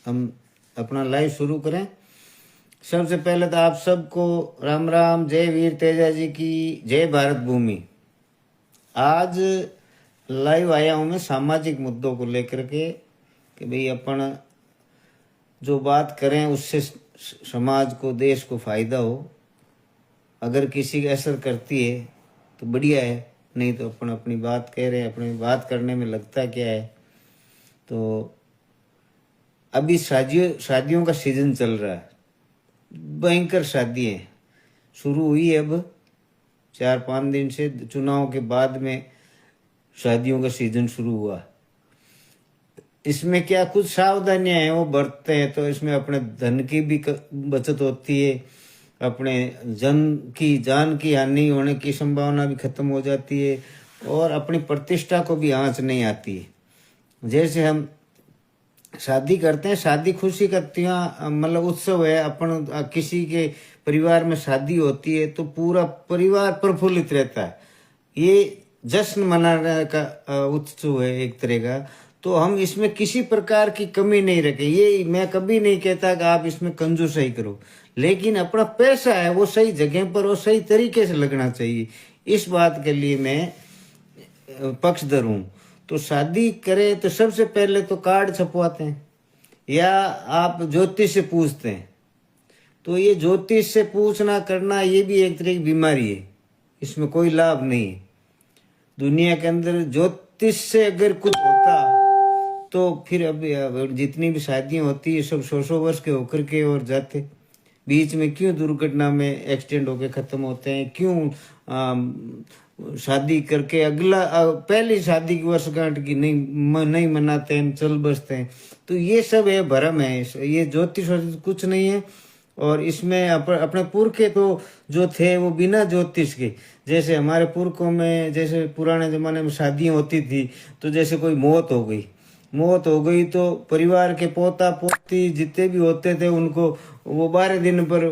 हम अपना लाइव शुरू करें। सबसे पहले तो आप सबको राम राम, जय वीर तेजा जी की, जय भारत भूमि। आज लाइव आया हूँ मैं सामाजिक मुद्दों को लेकर के कि भाई अपन जो बात करें उससे समाज को, देश को फायदा हो। अगर किसी का असर करती है तो बढ़िया है, नहीं तो अपन अपनी बात कह रहे हैं, अपनी बात करने में लगता क्या है। तो अभी शादियों का सीजन चल रहा है, भयंकर शादी है शुरू हुई है। अब 4-5 दिन से चुनाव के बाद में शादियों का सीजन शुरू हुआ। इसमें क्या कुछ सावधानियां हैं वो बरतते हैं तो इसमें अपने धन की भी बचत होती है, अपने जान की हानि होने की संभावना भी खत्म हो जाती है और अपनी प्रतिष्ठा को भी आंच नहीं आती है। जैसे हम शादी करते हैं, शादी खुशी का मतलब उत्सव है। अपन किसी के परिवार में शादी होती है तो पूरा परिवार प्रफुल्लित रहता है, ये जश्न मनाने का उत्सव है एक तरह का। तो हम इसमें किसी प्रकार की कमी नहीं रखें। ये मैं कभी नहीं कहता कि आप इसमें कंजूसाई करो, लेकिन अपना पैसा है वो सही जगह पर और सही तरीके से लगना चाहिए। इस बात के लिए मैं पक्षधर हूँ। तो शादी करें तो सबसे पहले तो कार्ड छपवाते हैं या आप ज्योतिष से पूछते हैं। तो ये ज्योतिष से पूछना करना ये भी एक तरह की बीमारी है, इसमें कोई लाभ नहीं है। दुनिया के अंदर ज्योतिष से अगर कुछ होता तो फिर अब जितनी भी शादियां होती है सब 100 वर्ष के होकर के और जाते। बीच में क्यों दुर्घटना में एक्सीडेंट होके खत्म होते हैं, क्यों शादी करके अगला पहली शादी की वर्षगांठ की नहीं मनाते हैं, चल बसते हैं। तो ये सब है भ्रम है, ये ज्योतिष कुछ नहीं है। और इसमें अपने पुरखे तो जो थे वो बिना ज्योतिष के, जैसे हमारे पुरखों में जैसे पुराने जमाने में शादियां होती थी तो जैसे कोई मौत हो गई तो परिवार के पोता पोती जितने भी होते थे उनको वो 12 दिन पर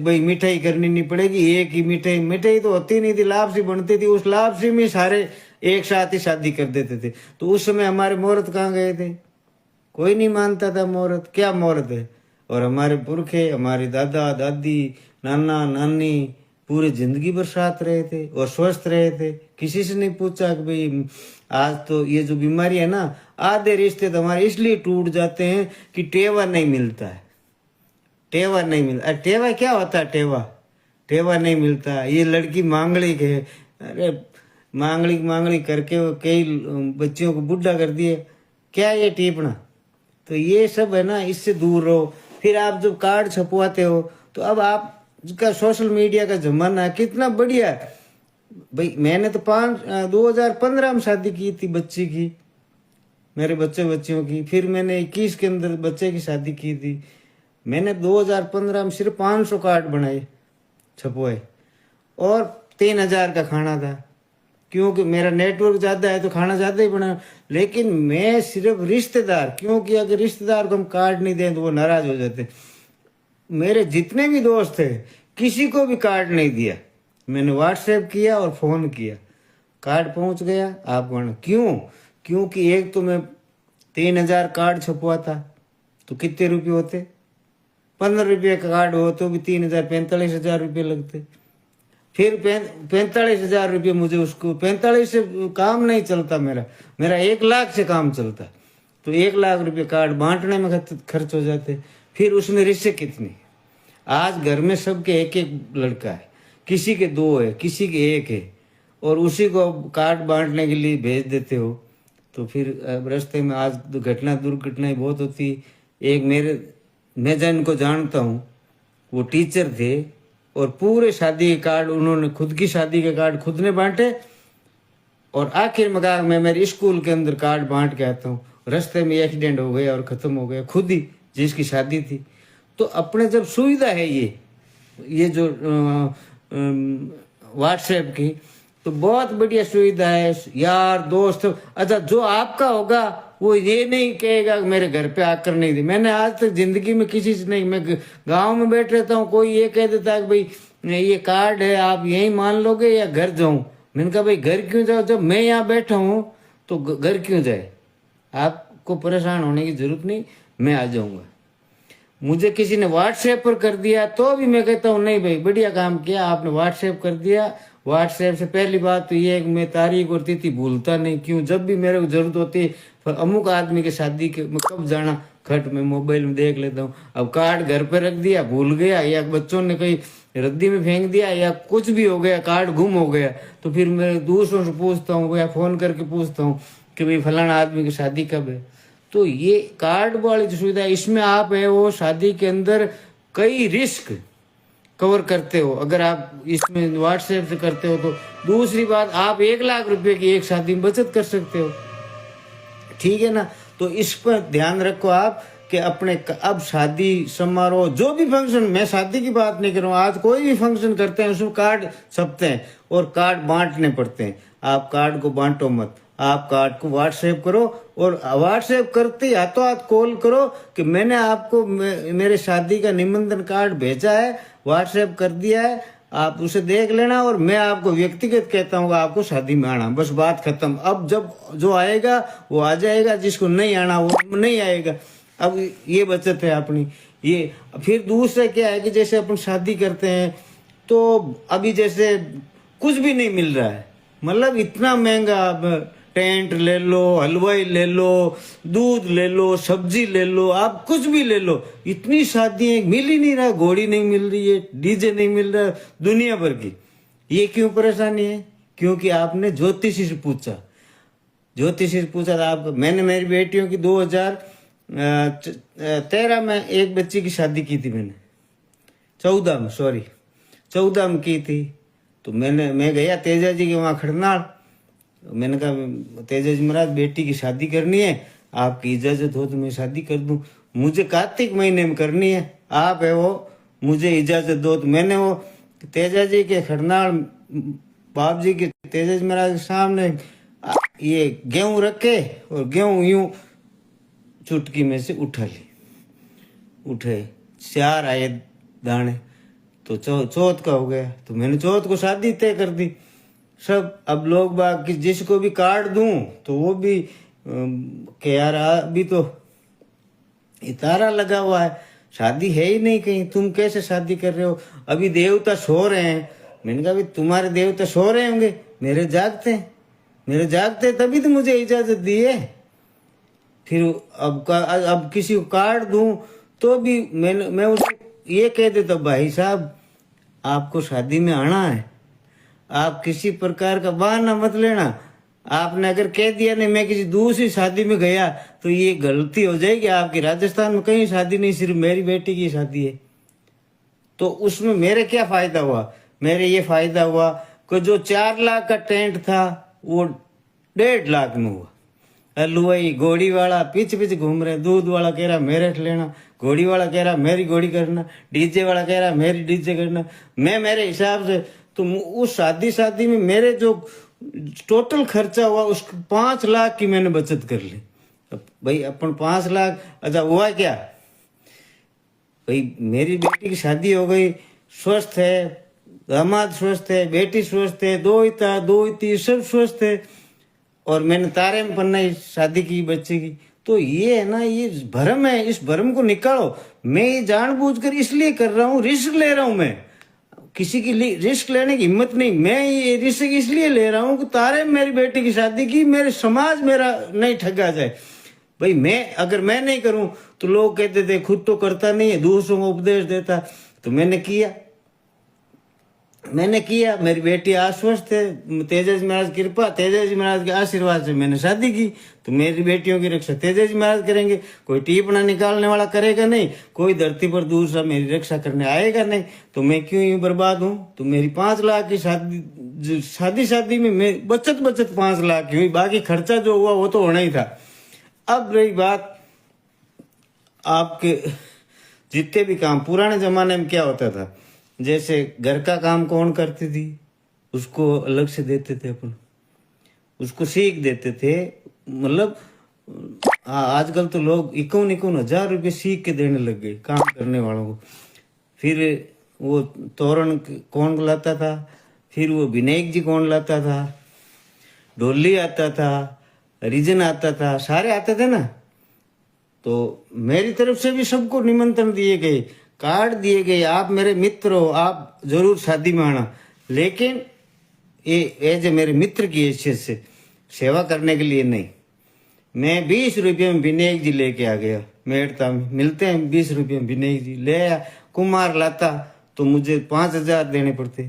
भाई मिठाई करनी नहीं पड़ेगी। एक ही मिठाई तो होती नहीं थी, लापसी बनती थी, उस लापसी में सारे एक साथ ही शादी कर देते थे। तो उस समय हमारे मुहूर्त कहाँ गए थे, कोई नहीं मानता था मुहूर्त, क्या मुहूर्त है। और हमारे पुरखे, हमारे दादा दादी, नाना नानी पूरी जिंदगी भर साथ रहे थे और स्वस्थ रहे थे। किसी से नहीं पूछा कि भाई आज तो ये जो बीमारी है ना, आधे रिश्ते तो हमारे इसलिए टूट जाते हैं कि टेवा नहीं मिलता है। टेवा क्या होता है, टेवा नहीं मिलता। ये लड़की मांगलिक है, अरे मांगलिक करके कई बच्चियों को बुढ़ा कर दिए, क्या ये टीपना। तो ये सब है ना, इससे दूर रहो। फिर आप जब कार्ड छपवाते हो तो अब आप का सोशल मीडिया का जमाना है, कितना बढ़िया है भाई। मैंने तो 2015 में शादी की थी बच्ची की, मेरे बच्चियों की। फिर मैंने 21 के अंदर बच्चे की शादी की थी। मैंने 2015 में सिर्फ 500 कार्ड बनाए, छपवाए और 3000 का खाना था, क्योंकि मेरा नेटवर्क ज़्यादा है तो खाना ज़्यादा ही बना। लेकिन मैं सिर्फ रिश्तेदार, क्योंकि अगर रिश्तेदार को हम कार्ड नहीं दें तो वो नाराज हो जाते। मेरे जितने भी दोस्त थे किसी को भी कार्ड नहीं दिया, मैंने व्हाट्सएप किया और फ़ोन किया, कार्ड पहुंच गया आपको। क्यों? क्योंकि एक तो मैं 3000 कार्ड छपवा था तो कितने रुपये होते, 15 रुपये का कार्ड हो तो भी 3000, 45,000 रुपये लगते। फिर 45,000 रुपये मुझे उसको, 45 से काम नहीं चलता मेरा 1 लाख से काम चलता। तो 1 लाख रुपये कार्ड बांटने में खर्च हो जाते। फिर उसमें रिश्ते कितने, आज घर में सबके एक लड़का है, किसी के 2 है, किसी के 1 है, और उसी को कार्ड बांटने के लिए भेज देते हो। तो फिर रास्ते में आज दुर्घटनाएं बहुत होती। एक मैं जिनको जानता हूँ वो टीचर थे और पूरे शादी के कार्ड उन्होंने, खुद की शादी के कार्ड खुद ने बांटे। और आखिर में मैं मेरे स्कूल के अंदर कार्ड बांट के आता हूँ, रास्ते में एक्सीडेंट हो गया और ख़त्म हो गया, खुद ही जिसकी शादी थी। तो अपने जब सुविधा है ये जो व्हाट्सएप की, तो बहुत बढ़िया सुविधा है यार दोस्त। अच्छा, जो आपका होगा वो ये नहीं कहेगा मेरे घर पे आकर नहीं दी। मैंने आज तक जिंदगी में किसी से नहीं, मैं गांव में बैठ रहता हूँ, कोई ये कह देता है कि भाई ये कार्ड है आप यही मान लोगे या घर जाऊं। मैंने कहा भाई घर क्यों जाओ, जब मैं यहाँ बैठा हूँ तो घर क्यों जाए। आपको परेशान होने की जरूरत नहीं। मैं आ जाऊंगा। मुझे किसी ने व्हाट्सएप पर कर दिया तो भी मैं कहता हूँ नहीं भाई बढ़िया काम किया आपने, व्हाट्सएप कर दिया। व्हाट्सएप से पहली बात तो ये है कि मैं तारीख और तिथि भूलता नहीं, क्यों जब भी मेरे को जरूरत होती है पर अमुक आदमी की शादी के मैं कब जाना खट में मोबाइल में देख लेता हूँ। अब कार्ड घर पे रख दिया भूल गया या बच्चों ने कहीं रद्दी में फेंक दिया या कुछ भी हो गया, कार्ड गुम हो गया, तो फिर मैं दूसरों से पूछता हूँ या फोन करके पूछता हूँ कि भाई फलाना आदमी की शादी कब है। तो ये कार्ड वाली जो सुविधा है इसमें आप है वो शादी के अंदर कई रिस्क कवर करते हो अगर आप इसमें व्हाट्सएप से करते हो। तो दूसरी बात आप 1 लाख रुपए की एक शादी में बचत कर सकते हो, ठीक है ना। तो इस पर ध्यान रखो आप कि अपने अब शादी समारोह जो भी फंक्शन, मैं शादी की बात नहीं कर रहा हूँ, आज कोई भी फंक्शन करते हैं उसमें कार्ड छपते हैं और कार्ड बांटने पड़ते हैं। आप कार्ड को बांटो मत, आप कार्ड को व्हाट्सएप करो और व्हाट्सएप करते हाथों हाथ कॉल करो कि मैंने आपको मेरे शादी का निमंत्रण कार्ड भेजा है, व्हाट्सएप कर दिया है, आप उसे देख लेना और मैं आपको व्यक्तिगत कहता हूँ आपको शादी में आना, बस बात खत्म। अब जब जो आएगा वो आ जाएगा, जिसको नहीं आना वो नहीं आएगा। अब ये बचत है अपनी। ये फिर दूसरा क्या है कि जैसे अपन शादी करते हैं तो अभी जैसे कुछ भी नहीं मिल रहा है, मतलब इतना महंगा, टेंट ले लो, हलवाई ले लो, दूध ले लो, सब्जी ले लो, आप कुछ भी ले लो, इतनी शादियां मिल ही नहीं रहा, घोड़ी नहीं मिल रही है, डीजे नहीं मिल रहा, दुनिया भर की। ये क्यों परेशानी है? क्योंकि आपने ज्योतिषी से पूछा, ज्योतिषी से पूछा था आपको। मैंने मेरी बेटियों की 2013 में एक बच्ची की शादी की थी, मैंने 14 में, सॉरी 14 में की थी। तो मैं गया तेजा जी के वहाँ खड़नाल, मैंने कहा तेजा जी महाराज बेटी की शादी करनी है, आपकी इजाजत हो तो मैं शादी कर दूं, मुझे कार्तिक महीने में करनी है, आप है वो मुझे इजाजत दो। तो मैंने वो तेजा जी के खड़नाल बाप जी के तेजा जी महाराज के सामने ये गेहूं रखे और गेहूं यूं चुटकी में से उठा ली, उठे 4 आए दाने, तो चौथ का हो गया। तो मैंने चौथ को शादी तय कर दी सब। अब लोग बाग जिसको भी कार्ड दूं तो वो भी कि यार अभी तो इतारा लगा हुआ है, शादी है ही नहीं कहीं, तुम कैसे शादी कर रहे हो, अभी देवता सो रहे हैं। मैंने कहा भाई तुम्हारे देवता सो रहे होंगे, मेरे जागते हैं, मेरे जागते हैं तभी तो मुझे इजाजत दी है। फिर अब किसी को कार्ड दूं तो भी मैं उसको ये कह देता भाई साहब आपको शादी में आना है, आप किसी प्रकार का बहाना मत लेना। आपने अगर कह दिया नहीं मैं किसी दूसरी शादी में गया तो ये गलती हो जाएगी आपकी। राजस्थान में कहीं शादी नहीं, सिर्फ मेरी बेटी की शादी है। तो उसमें मेरे क्या फायदा हुआ? मेरे ये फायदा हुआ कि जो 4 लाख का टेंट था वो 1.5 लाख में हुआ। हलवाई घोड़ी वाला पीछे पीछे घूम रहे, दूध वाला कह रहा मेरे लेना, घोड़ी वाला कह रहा मेरी घोड़ी करना, डीजे वाला कह रहा मेरी डीजे करना। मैं मेरे हिसाब से तो उस शादी में मेरे जो टोटल खर्चा हुआ उसको 5 लाख की मैंने बचत कर ली। अब भाई अपन 5 लाख, अच्छा हुआ क्या भाई, मेरी बेटी की शादी हो गई, स्वस्थ है, दामाद स्वस्थ है, बेटी स्वस्थ है, दो इती सब स्वस्थ है, और मैंने तारे में पन्ना शादी की बच्चे की। तो ये है ना, ये भ्रम है, इस भ्रम को निकालो। मैं ये जानबूझकर इसलिए कर रहा हूँ, रिस्क ले रहा हूँ, मैं किसी की रिस्क लेने की हिम्मत नहीं, मैं ये रिस्क इसलिए ले रहा हूँ कि तारे में मेरी बेटी की शादी की, मेरे समाज मेरा नहीं ठगा जाए। भाई अगर मैं नहीं करूं तो लोग कहते थे खुद तो करता नहीं है, दूसरों को उपदेश देता। तो मैंने किया, मेरी बेटी आश्वस्त है, तेजस महाराज की कृपा, तेजस महाराज के आशीर्वाद से मैंने शादी की। तो मेरी बेटियों की रक्षा तेजस महाराज करेंगे, कोई टीपना निकालने वाला करेगा नहीं, कोई धरती पर दूसरा मेरी रक्षा करने आएगा नहीं। तो मैं क्यों यूं बर्बाद हूं? तो मेरी 5 लाख की शादी में मैं बचत 5 लाख की हुई, बाकी खर्चा जो हुआ वो तो होना ही था। अब रही बात आपके जितने भी काम, पुराने जमाने में क्या होता था, जैसे घर का काम कौन करती थी उसको अलग से देते थे, अपन उसको सीख देते थे। मतलब आजकल तो लोग 51,000 रुपये सीख के देने लग गए काम करने वालों को। फिर वो तोरण कौन लाता था, फिर वो विनायक जी कौन लाता था, ढोली आता था, रिजन आता था, सारे आते थे ना। तो मेरी तरफ से भी सबको निमंत्रण दिए गए, कार्ड दिए गए, आप मेरे मित्र हो, आप जरूर शादी में आना। लेकिन ये एज मेरे मित्र की हैसियत से, सेवा करने के लिए नहीं। मैं 20 रुपये में विनायक जी लेके आ गया, मेड़ता में मिलते हैं 20 रुपये में विनायक जी ले आया। कुमार लाता तो मुझे 5,000 देने पड़ते,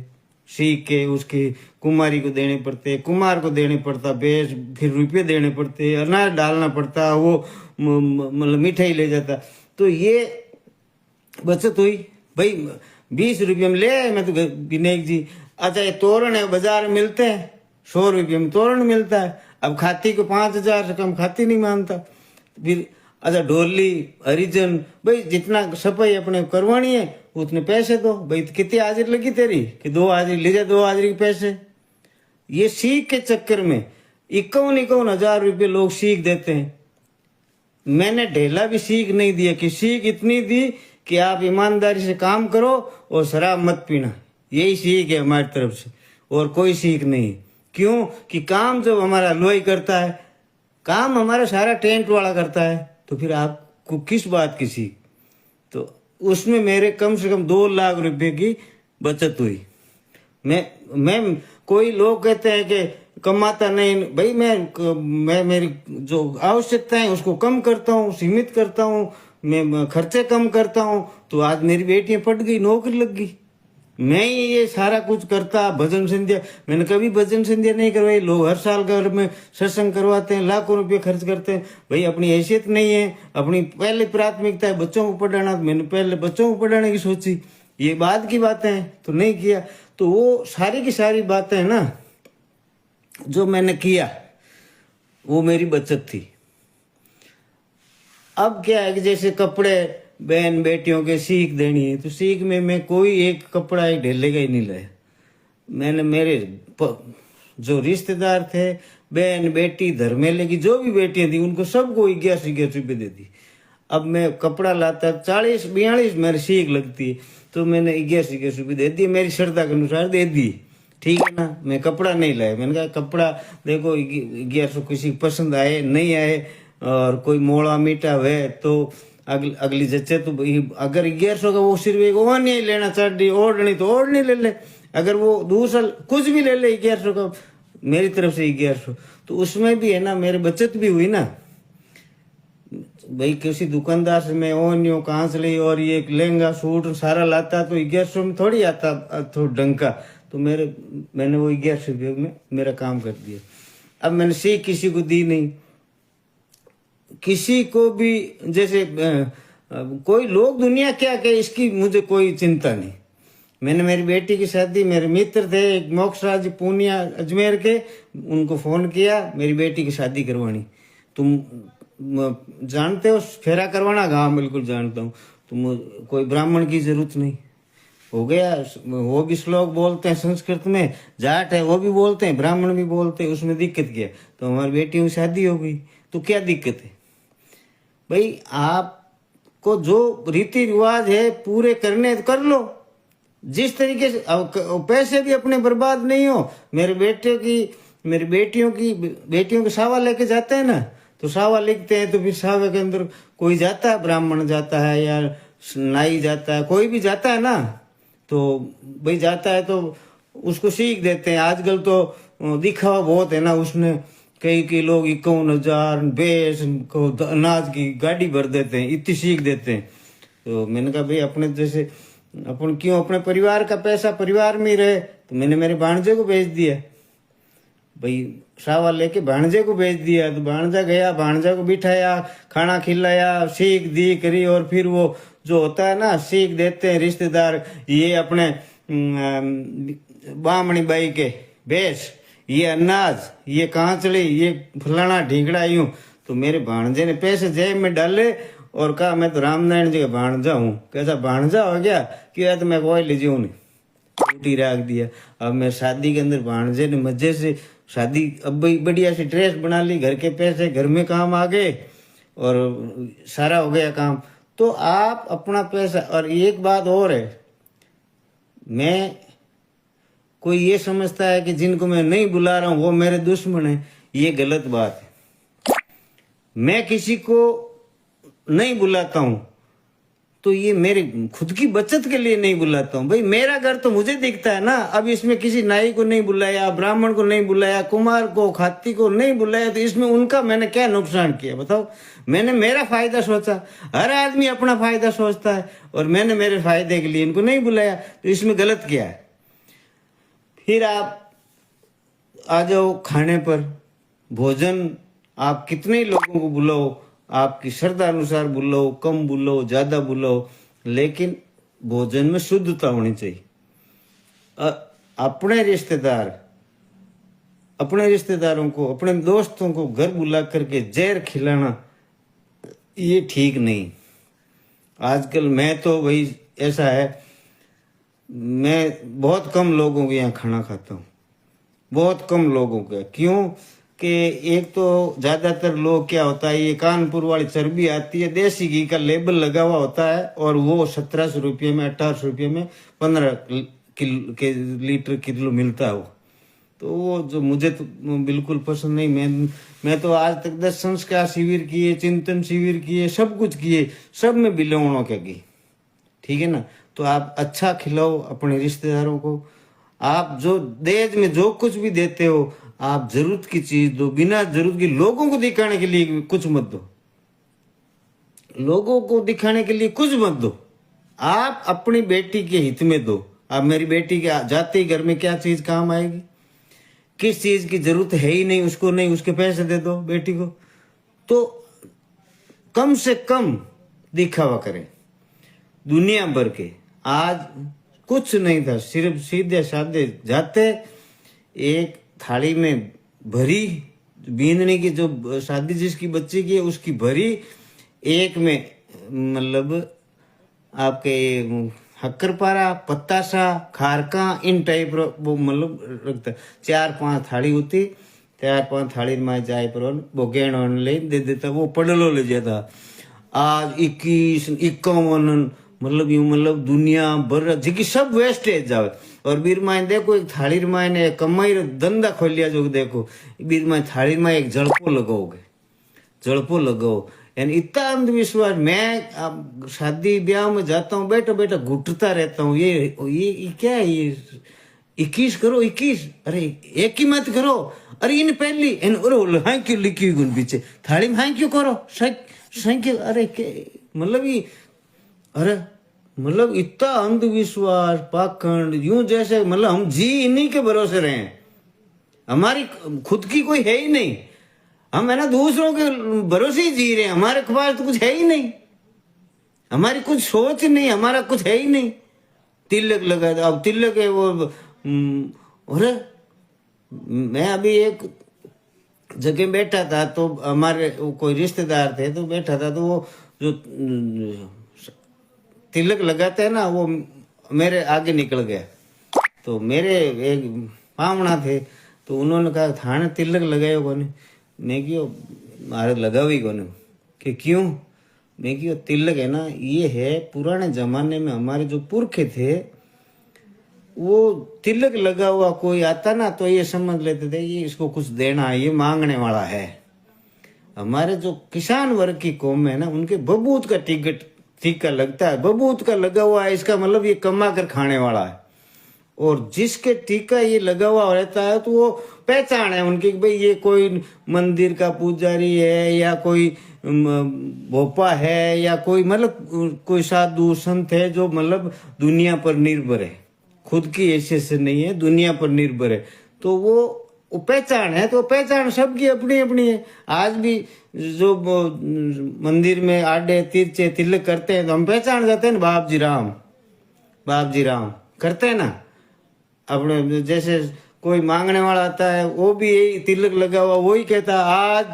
सीख के उसके कुमारी को देने पड़ते, कुमार को देने पड़ता बेच, फिर रुपये देने पड़ते, अनाज डालना पड़ता, वो मतलब मिठाई ले जाता। तो ये बचत हुई भाई। 20 रुपये में ले आए मैं तो विनायक जी। अच्छा ये तोरण है, बाजार में मिलते हैं 100 रुपये में तोरण मिलता है। अब खाती को 5,000 से कम खाती नहीं मानता। फिर अच्छा ढोली हरिजन, भाई जितना सफाई अपने करवानी है उतने पैसे दो भाई। तो कितनी हाजिरी लगी तेरी कि 2 हाजिरी ले जा, 2 हाजिरी के पैसे। ये सीख के चक्कर में 51,000 रुपये लोग सीख देते हैं। मैंने ढेला भी सीख नहीं दिया कि सीख इतनी दी कि आप ईमानदारी से काम करो और शराब मत पीना। यही सीख है हमारी तरफ से, और कोई सीख नहीं। क्यों कि काम जब हमारा हलवाई करता है, काम हमारा सारा टेंट वाला करता है, तो फिर आपको किस बात की सीख। तो उसमें मेरे कम से कम 2 लाख रुपए की बचत हुई। मैं कोई लोग कहते हैं कि कमाता नहीं भाई, मैं मेरी जो आवश्यकता है उसको कम करता हूँ, सीमित करता हूँ, मैं खर्चे कम करता हूँ। तो आज मेरी बेटियां पढ़ गई, नौकरी लग गई। मैं ही ये सारा कुछ करता। भजन संध्या मैंने कभी भजन संध्या नहीं करवाई। लोग हर साल घर में सत्संग करवाते हैं, लाखों रुपए खर्च करते हैं। भाई अपनी हैसियत नहीं है, अपनी पहले प्राथमिकता है बच्चों को पढ़ाना, तो मैंने पहले बच्चों को पढ़ाने की सोची। ये बाद की बातें हैं तो नहीं किया। तो वो सारी की सारी बातें ना जो मैंने किया वो मेरी बचत थी। अब क्या है कि जैसे कपड़े बहन बेटियों के सीख देनी है, तो सीख में मैं कोई एक कपड़ा एक ढेले का ही नहीं लाया। मैंने मेरे जो रिश्तेदार थे, बहन बेटी धर्मेले की जो भी बेटियां थी, उनको सबको 11 रुपये दे दी। अब मैं कपड़ा लाता 40-42 मेरी सीख लगती है, तो मैंने 11 रुपये दे दिए, मेरी श्रद्धा के अनुसार दे दिए। ठीक है ना। मैं कपड़ा नहीं लाया। मैंने कहा कपड़ा देखो 1100 किसी पसंद आए नहीं आए, और कोई मोड़ा मीठा हुए तो अगली जच्चे तो अगर 1100 का वो सिर्फ एक ओढ़नी ही लेना चाहती, ओढ़नी तो ओढ़नी ले ले। अगर वो दूसरा कुछ भी ले ले 1100 का, मेरी तरफ से 1100, तो उसमें भी है ना मेरी बचत भी हुई ना भाई। किसी दुकानदार से मैं ओनियो कांसली और ये लहंगा सूट सारा लाता तो 1100 में थोड़ी आता थोड़ा ढंग का। तो मैंने वो 1100 रुपये में मेरा काम कर दिया। अब मैंने सीख किसी को दी नहीं, किसी को भी। जैसे कोई लोग दुनिया क्या कहे इसकी मुझे कोई चिंता नहीं। मैंने मेरी बेटी की शादी, मेरे मित्र थे एक मोक्षराज पूनिया अजमेर के, उनको फोन किया मेरी बेटी की शादी करवानी। तुम जानते हो फेरा करवाना? हाँ बिल्कुल जानता हूँ। तुम कोई ब्राह्मण की जरूरत नहीं, हो गया। वो भी श्लोक बोलते हैं संस्कृत में, जाट है वो भी बोलते हैं, ब्राह्मण भी बोलते हैं, उसमें दिक्कत क्या? तो हमारी बेटियों की शादी हो गई, तो क्या दिक्कत है भाई? आपको जो रीति रिवाज है पूरे करने कर लो जिस तरीके से। पैसे भी अपने बर्बाद नहीं हो। मेरी बेटियों के सावा लेके जाते हैं ना, तो सावा लिखते हैं, तो फिर सावे के अंदर कोई जाता है, ब्राह्मण जाता है या नाई जाता है, कोई भी जाता है ना, तो भाई जाता है तो उसको सीख देते हैं। आजकल तो दिखावा बहुत है ना, उसने कई लोग 51,000 बेस को अनाज की गाड़ी भर देते हैं, इतनी सीख देते हैं। तो मैंने कहा भाई अपने जैसे अपन क्यों अपने परिवार का पैसा परिवार में ही रहे। तो मैंने मेरे भाणजे को भेज दिया भाई, सावा लेके भाणजे को भेज दिया। तो भाणजा गया, भाणजा को बिठाया, खाना खिलाया, सीख दी करी। और फिर वो जो होता है ना सीख देते हैं रिश्तेदार, ये अपने बामणी बाई के भेष, ये अनाज, ये कांचड़ी, ये फलाना ढींगड़ा यूं। तो मेरे भाणजे ने पैसे जेब में डाले और कहा मैं तो रामनारायण जी का भाणजा हूँ। कैसा भाणजा हो गया कि तो मैं कोई ले जाऊँ नहीं, छुट्टी रख दिया। अब मैं शादी के अंदर भाणजे ने मजे से शादी, अब भाई बढ़िया सी ड्रेस बना ली, घर के पैसे घर में काम आ गए और सारा हो गया काम। तो आप अपना पैसा। और एक बात और है, मैं कोई ये समझता है कि जिनको मैं नहीं बुला रहा हूं वो मेरे दुश्मन है, ये गलत बात है। मैं किसी को नहीं बुलाता हूं तो ये मेरे खुद की बचत के लिए नहीं बुलाता हूँ। भाई मेरा घर तो मुझे दिखता है ना। अब इसमें किसी नाई को नहीं बुलाया, ब्राह्मण को नहीं बुलाया, कुमार को, खाती को नहीं बुलाया, तो इसमें उनका मैंने क्या नुकसान किया बताओ। मैंने मेरा फायदा सोचा। हर आदमी अपना फायदा सोचता है और मैंने मेरे फायदे के लिए इनको नहीं बुलाया, तो इसमें गलत क्या है। फिर आप आ जाओ खाने पर। भोजन आप कितने लोगों को बुलाओ, आपकी श्रद्धा अनुसार बुलाओ, कम बुलाओ, ज्यादा बुलाओ, लेकिन भोजन में शुद्धता होनी चाहिए। अपने रिश्तेदारों को, अपने दोस्तों को घर बुला करके जहर खिलाना ये ठीक नहीं। आजकल मैं तो भाई ऐसा है, मैं बहुत कम लोगों के यहाँ खाना खाता हूँ, बहुत कम लोगों का। क्यों कि एक तो ज्यादातर लोग क्या होता है, ये कानपुर वाली चर्बी आती है, देसी घी का लेबल लगा हुआ होता है और वो 1700 रुपये में, 1800 रुपये में 15 किलो के लीटर किलो मिलता है वो। तो वो जो मुझे तो बिल्कुल पसंद नहीं। मैं तो आज तक 10 संस्कार शिविर किए, चिंतन शिविर किए, सब कुछ किए, सब में बिलोवणों के की। ठीक है ना। तो आप अच्छा खिलाओ अपने रिश्तेदारों को। आप जो दहेज में जो कुछ भी देते हो, आप जरूरत की चीज दो, बिना जरूरत की। लोगों को दिखाने के लिए कुछ मत दो, लोगों को दिखाने के लिए कुछ मत दो। आप अपनी बेटी के हित में दो। आप मेरी बेटी के जाते ही घर में क्या चीज काम आएगी, किस चीज की जरूरत है ही नहीं उसको, नहीं उसके पैसे दे दो बेटी को। तो कम से कम दिखावा करें। दुनिया भर के आज कुछ नहीं था, सिर्फ सीधे साधे जाते, एक थाली में भरी बींदने की, जो शादी जिसकी बच्ची की है उसकी भरी, एक में मतलब आपके हक्करपारा, पत्तासा, खारका, इन टाइप वो मतलब रखता। 4-5 थाली होती, 4-5 थाली में जाए पर वो गेण ले दे देता, वो पड़लो ले जाता। आज 21, 51 मतलब यूं मतलब दुनिया भर जी सब वेस्टेज जावे। और बीर माइन देखो एक थाली मायने कमाई धंधा खोलिया जो देखो, बीर माइन थाली में एक जड़पो लगाओगे, जड़पो लगाओ। यानी इतना अंधविश्वास। मैं शादी ब्याह में जाता हूँ, बैठा बैठा घुटता रहता हूँ, ये क्या है, ये 21 करो 21, अरे एक ही मत करो, अरे इन पहली इन हाँ क्यों लिखी हुई पीछे थाली में, हाँ क्यों करो क्यों, अरे मतलब ये, अरे मतलब इतना अंधविश्वास, पाखंड, यूं जैसे मतलब हम जी इन्हीं के भरोसे रहे हैं। हमारी खुद की कोई है ही नहीं, हम है ना दूसरों के भरोसे ही जी रहे हैं। हमारे पास तो कुछ है ही नहीं, हमारी कुछ सोच नहीं, हमारा कुछ है ही नहीं। तिलक लगा दो, अब तिलक है वो। अरे मैं अभी एक जगह बैठा था, तो हमारे कोई रिश्तेदार थे, तो बैठा था, तो वो जो तिलक लगाते हैं ना, वो मेरे आगे निकल गया। तो मेरे एक पावना थे, तो उन्होंने कहा थाने तिलक लगायो कोने। मैं क्यों मारे लगावी कोने कि क्यों। मैं क्यों तिलक है ना, ये है पुराने जमाने में हमारे जो पुरखे थे, वो तिलक लगा हुआ कोई आता ना तो ये समझ लेते थे ये इसको कुछ देना है, ये मांगने वाला है। हमारे जो किसान वर्ग की कौम है ना, उनके बबूत का टीका लगता है, बबूत का लगा हुआ है, इसका मतलब ये कमा कर खाने वाला है। और जिसके टीका ये लगा हुआ रहता है, तो वो पहचान है उनकी, भाई ये कोई मंदिर का पुजारी है, या कोई भोपा है, या कोई मतलब कोई साधु संत है जो मतलब दुनिया पर निर्भर है, खुद की हैसियत से नहीं है, दुनिया पर निर्भर है। तो वो पहचान है। तो पहचान सबकी अपनी अपनी है। आज भी जो मंदिर में आडे तिरछे तिलक करते हैं, तो हम पहचान जाते हैं ना, बाप जी राम करते हैं ना अपने। जैसे कोई मांगने वाला आता है, वो भी यही तिलक लगा हुआ, वही कहता आज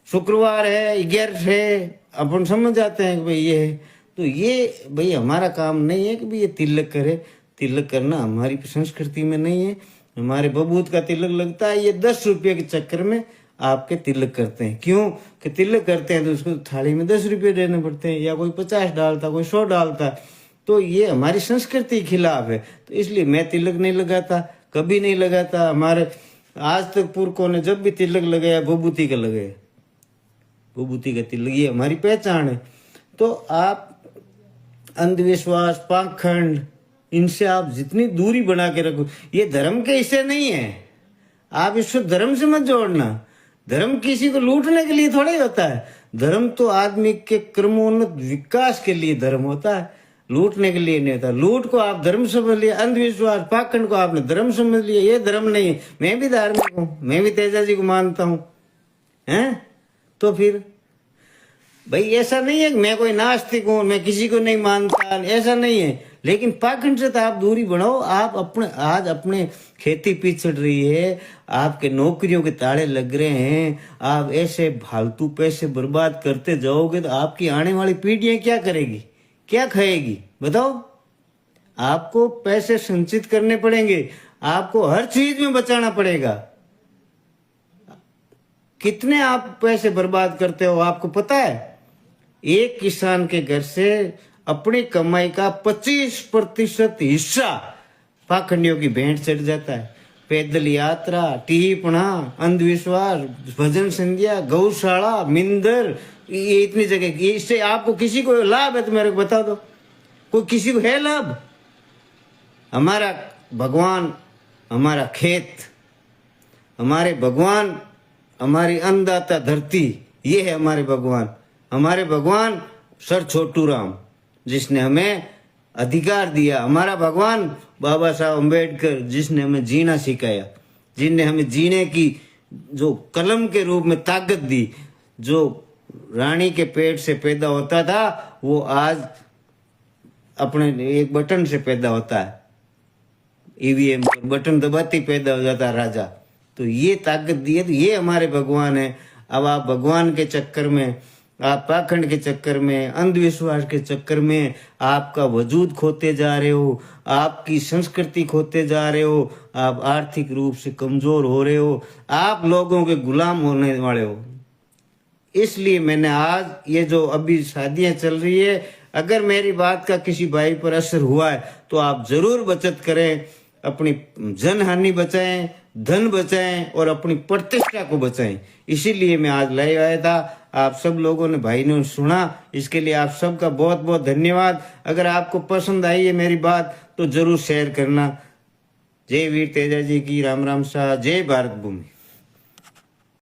शुक्रवार है, 11 है, अपन समझ जाते हैं कि भाई ये है। तो ये भाई हमारा काम नहीं है कि भाई ये तिलक करे। तिलक करना हमारी संस्कृति में नहीं है। हमारे बबूत का तिलक लगता है, ये 10 रुपये के चक्कर में आपके तिलक करते हैं। क्यों कि तिलक करते हैं तो उसको थाली में 10 रुपये देने पड़ते हैं, या कोई 50 डालता, कोई 100 डालता। तो ये हमारी संस्कृति के खिलाफ है। तो इसलिए मैं तिलक नहीं लगाता, कभी नहीं लगाता। हमारे आज तक पुरखों ने जब भी तिलक लगाया, बबूती का लगाया। विभूति का तिलक, ये हमारी पहचान है। तो आप अंधविश्वास, पाखंड, इनसे आप जितनी दूरी बना के रखो। ये धर्म के हिस्से नहीं है, आप इसको धर्म से मत जोड़ना। धर्म किसी को लूटने के लिए थोड़ा ही होता है। धर्म तो आदमी के क्रमोन्नत विकास के लिए धर्म होता है, लूटने के लिए नहीं होता। लूट को आप धर्म समझ लिया, अंधविश्वास, पाखंड को आपने धर्म समझ लिया, ये धर्म नहीं है। मैं भी धार्मिक हूँ, मैं भी तेजा जी को मानता हूँ, हैं? तो फिर भाई ऐसा नहीं है कि मैं कोई नास्तिक हूं, मैं किसी को नहीं मानता, ऐसा नहीं है। लेकिन पाखंड से तो आप दूरी बनाओ। आप आज अपने खेती पिछड़ रही है, आपके नौकरियों के ताले लग रहे हैं, आप ऐसे फालतू पैसे बर्बाद करते जाओगे तो आपकी आने वाली पीढ़ियां क्या करेगी, क्या खाएगी बताओ। आपको पैसे संचित करने पड़ेंगे, आपको हर चीज में बचाना पड़ेगा। कितने आप पैसे बर्बाद करते हो आपको पता है? एक किसान के घर से अपनी कमाई का 25% हिस्सा पाखंडियों की भेंट चढ़ जाता है। पैदल यात्रा, टिप्पणा, अंधविश्वास, भजन संध्या, गौशाला, मिंदर, ये इतनी जगह, इससे आपको किसी को लाभ है तो मेरे को बता दो, कोई किसी को है लाभ? हमारा भगवान, हमारा खेत, हमारे भगवान, हमारी अन्नदाता धरती, ये है हमारे भगवान। हमारे भगवान सर छोटू राम, जिसने हमें अधिकार दिया। हमारा भगवान बाबा साहब अम्बेडकर, जिसने हमें जीना सिखाया, जिनने हमें जीने की जो कलम के रूप में ताकत दी। जो रानी के पेट से पैदा होता था वो आज अपने एक बटन से पैदा होता है, ईवीएम बटन दबाती पैदा हो जाता है राजा। तो ये ताकत दी है, तो ये हमारे भगवान है। अब आप भगवान के चक्कर में, आप पाखंड के चक्कर में, अंधविश्वास के चक्कर में आपका वजूद खोते जा रहे हो, आपकी संस्कृति खोते जा रहे हो, आप आर्थिक रूप से कमजोर हो रहे हो, आप लोगों के गुलाम होने वाले हो। इसलिए मैंने आज ये जो अभी शादियां चल रही है, अगर मेरी बात का किसी भाई पर असर हुआ है तो आप जरूर बचत करें, अपनी जन हानि बचाएं, धन बचाएं और अपनी प्रतिष्ठा को बचाएं। इसीलिए मैं आज लाइव आया था। आप सब लोगों ने, भाई ने सुना, इसके लिए आप सबका बहुत बहुत धन्यवाद। अगर आपको पसंद आई है मेरी बात तो जरूर शेयर करना। जय वीर तेजा जी की, राम राम शाह, जय भारत भूमि।